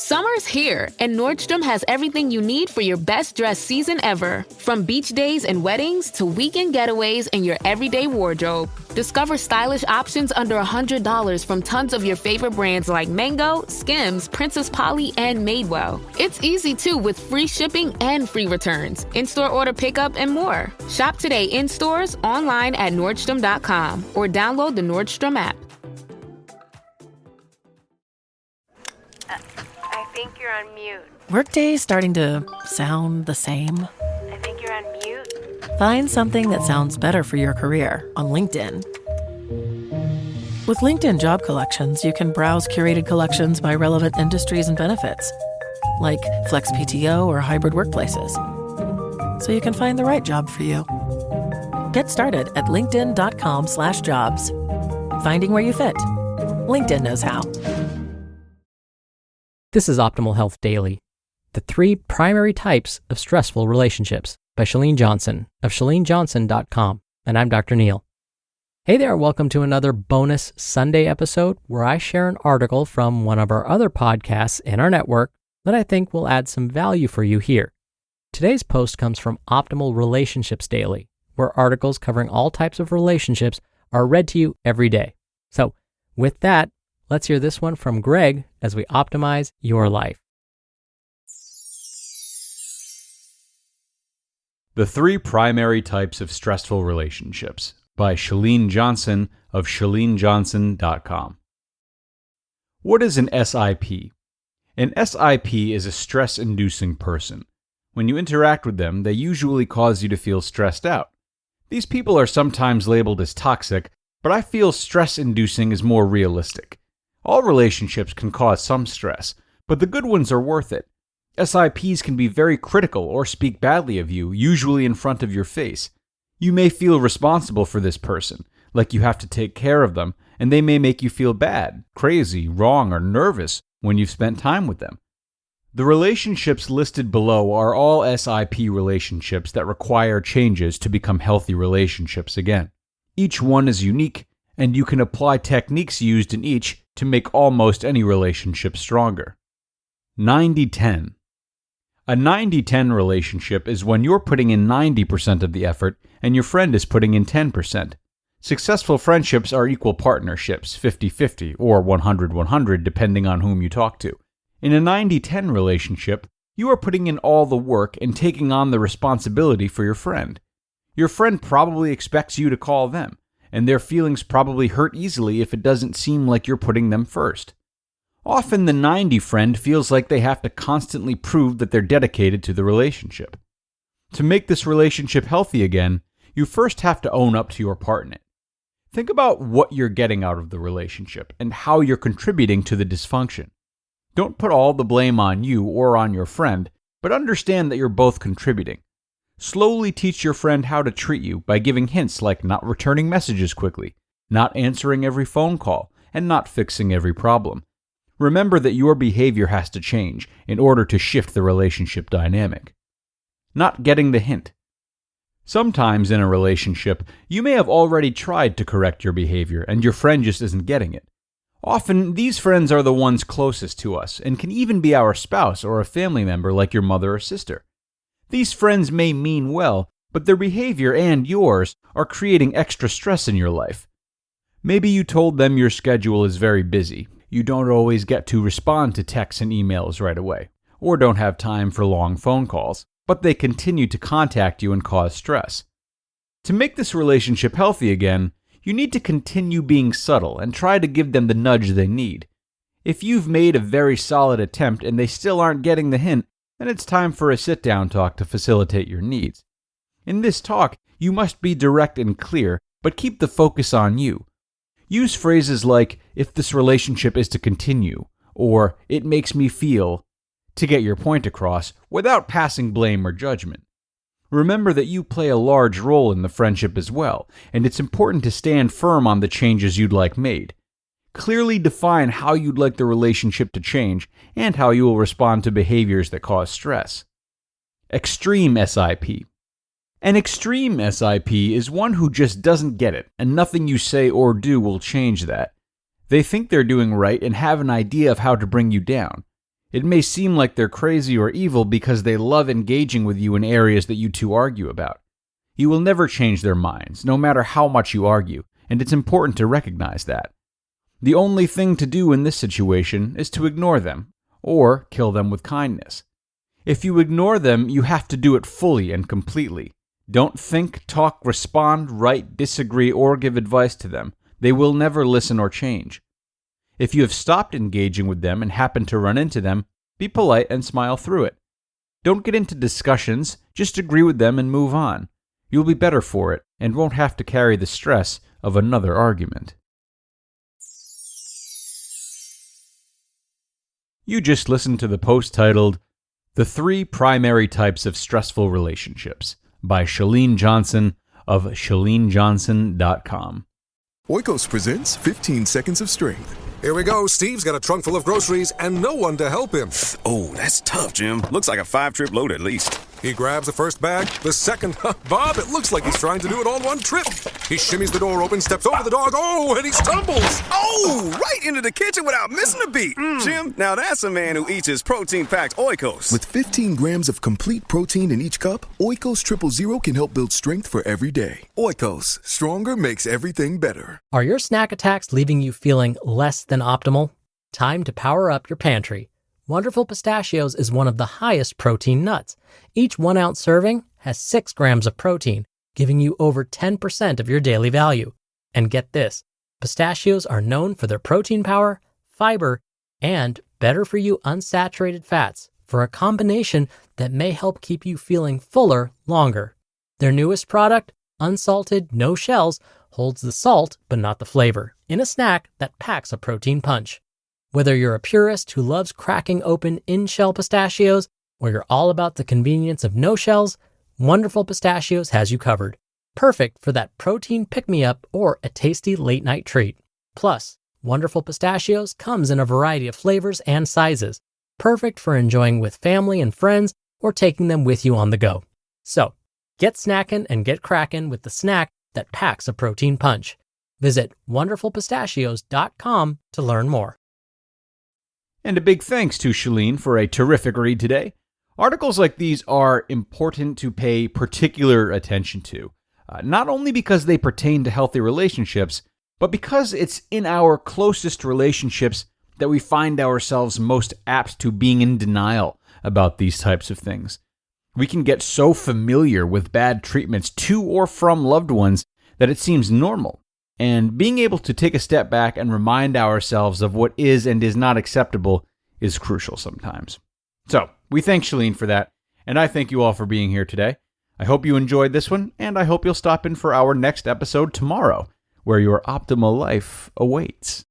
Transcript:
Summer's here, and Nordstrom has everything you need for your best dress season ever. From beach days and weddings to weekend getaways and your everyday wardrobe. Discover stylish options under $100 from tons of your favorite brands like Mango, Skims, Princess Polly, and Madewell. It's easy too with free shipping and free returns, in-store order pickup, and more. Shop today in stores, online at Nordstrom.com, or download the Nordstrom app. I think you're on mute. Workday starting to sound the same? I think you're on mute. Find something that sounds better for your career on LinkedIn. With LinkedIn Job Collections, you can browse curated collections by relevant industries and benefits, like flex PTO or hybrid workplaces, so you can find the right job for you. Get started at linkedin.com/jobs. Finding where you fit. LinkedIn knows how. This is Optimal Health Daily, the 3 primary types of stressful relationships by Chalene Johnson of chalenejohnson.com, and I'm Dr. Neil. Hey there, welcome to another bonus Sunday episode where I share an article from one of our other podcasts in our network that I think will add some value for you here. Today's post comes from Optimal Relationships Daily, where articles covering all types of relationships are read to you every day. So with that, let's hear this one from Greg as we optimize your life. The 3 primary types of stressful relationships by Chalene Johnson of chalenejohnson.com. What is an SIP? An SIP is a stress-inducing person. When you interact with them, they usually cause you to feel stressed out. These people are sometimes labeled as toxic, but I feel stress-inducing is more realistic. All relationships can cause some stress, but the good ones are worth it. SIPs can be very critical or speak badly of you, usually in front of your face. You may feel responsible for this person, like you have to take care of them, and they may make you feel bad, crazy, wrong, or nervous when you've spent time with them. The relationships listed below are all SIP relationships that require changes to become healthy relationships again. Each one is unique, and you can apply techniques used in each to make almost any relationship stronger. 90-10. A 90-10 relationship is when you're putting in 90% of the effort and your friend is putting in 10%. Successful friendships are equal partnerships, 50-50 or 100-100 depending on whom you talk to. In a 90-10 relationship, you are putting in all the work and taking on the responsibility for your friend. Your friend probably expects you to call them, and their feelings probably hurt easily if it doesn't seem like you're putting them first. Often the 90 friend feels like they have to constantly prove that they're dedicated to the relationship. To make this relationship healthy again, you first have to own up to your part in it. Think about what you're getting out of the relationship and how you're contributing to the dysfunction. Don't put all the blame on you or on your friend, but understand that you're both contributing. Slowly teach your friend how to treat you by giving hints like not returning messages quickly, not answering every phone call, and not fixing every problem. Remember that your behavior has to change in order to shift the relationship dynamic. Not getting the hint. Sometimes in a relationship, you may have already tried to correct your behavior and your friend just isn't getting it. Often, these friends are the ones closest to us and can even be our spouse or a family member like your mother or sister. These friends may mean well, but their behavior and yours are creating extra stress in your life. Maybe you told them your schedule is very busy, you don't always get to respond to texts and emails right away, or don't have time for long phone calls, but they continue to contact you and cause stress. To make this relationship healthy again, you need to continue being subtle and try to give them the nudge they need. If you've made a very solid attempt and they still aren't getting the hint, then it's time for a sit-down talk to facilitate your needs. In this talk, you must be direct and clear, but keep the focus on you. Use phrases like, if this relationship is to continue, or it makes me feel, to get your point across without passing blame or judgment. Remember that you play a large role in the friendship as well, and it's important to stand firm on the changes you'd like made. Clearly define how you'd like the relationship to change and how you will respond to behaviors that cause stress. Extreme SIP. An extreme SIP is one who just doesn't get it, and nothing you say or do will change that. They think they're doing right and have an idea of how to bring you down. It may seem like they're crazy or evil because they love engaging with you in areas that you two argue about. You will never change their minds, no matter how much you argue, and it's important to recognize that. The only thing to do in this situation is to ignore them, or kill them with kindness. If you ignore them, you have to do it fully and completely. Don't think, talk, respond, write, disagree, or give advice to them. They will never listen or change. If you have stopped engaging with them and happen to run into them, be polite and smile through it. Don't get into discussions, just agree with them and move on. You'll be better for it and won't have to carry the stress of another argument. You just listened to the post titled, "The 3 Primary Types of Stressful Relationships" by Chalene Johnson of ChaleneJohnson.com. Oikos presents 15 Seconds of Strength. Here we go. Steve's got a trunk full of groceries and no one to help him. Oh, that's tough, Jim. Looks like a 5-trip load at least. He grabs the first bag, the second. Bob, it looks like he's trying to do it all in one trip. He shimmies the door open, steps over the dog, and he stumbles. Oh, right into the kitchen without missing a beat. Jim, now that's a man who eats his protein-packed Oikos. With 15 grams of complete protein in each cup, Oikos Triple Zero can help build strength for every day. Oikos, stronger makes everything better. Are your snack attacks leaving you feeling less than optimal? Time to power up your pantry. Wonderful Pistachios is one of the highest protein nuts. Each 1-ounce serving has 6 grams of protein, giving you over 10% of your daily value. And get this, pistachios are known for their protein power, fiber, and better-for-you unsaturated fats for a combination that may help keep you feeling fuller longer. Their newest product, unsalted, no shells, holds the salt but not the flavor in a snack that packs a protein punch. Whether you're a purist who loves cracking open in-shell pistachios or you're all about the convenience of no shells, Wonderful Pistachios has you covered. Perfect for that protein pick-me-up or a tasty late-night treat. Plus, Wonderful Pistachios comes in a variety of flavors and sizes, perfect for enjoying with family and friends or taking them with you on the go. So, get snacking and get cracking with the snack that packs a protein punch. Visit wonderfulpistachios.com to learn more. And a big thanks to Chalene for a terrific read today. Articles like these are important to pay particular attention to, not only because they pertain to healthy relationships, but because it's in our closest relationships that we find ourselves most apt to being in denial about these types of things. We can get so familiar with bad treatments to or from loved ones that it seems normal. And being able to take a step back and remind ourselves of what is and is not acceptable is crucial sometimes. So, we thank Chalene for that, and I thank you all for being here today. I hope you enjoyed this one, and I hope you'll stop in for our next episode tomorrow, where your optimal life awaits.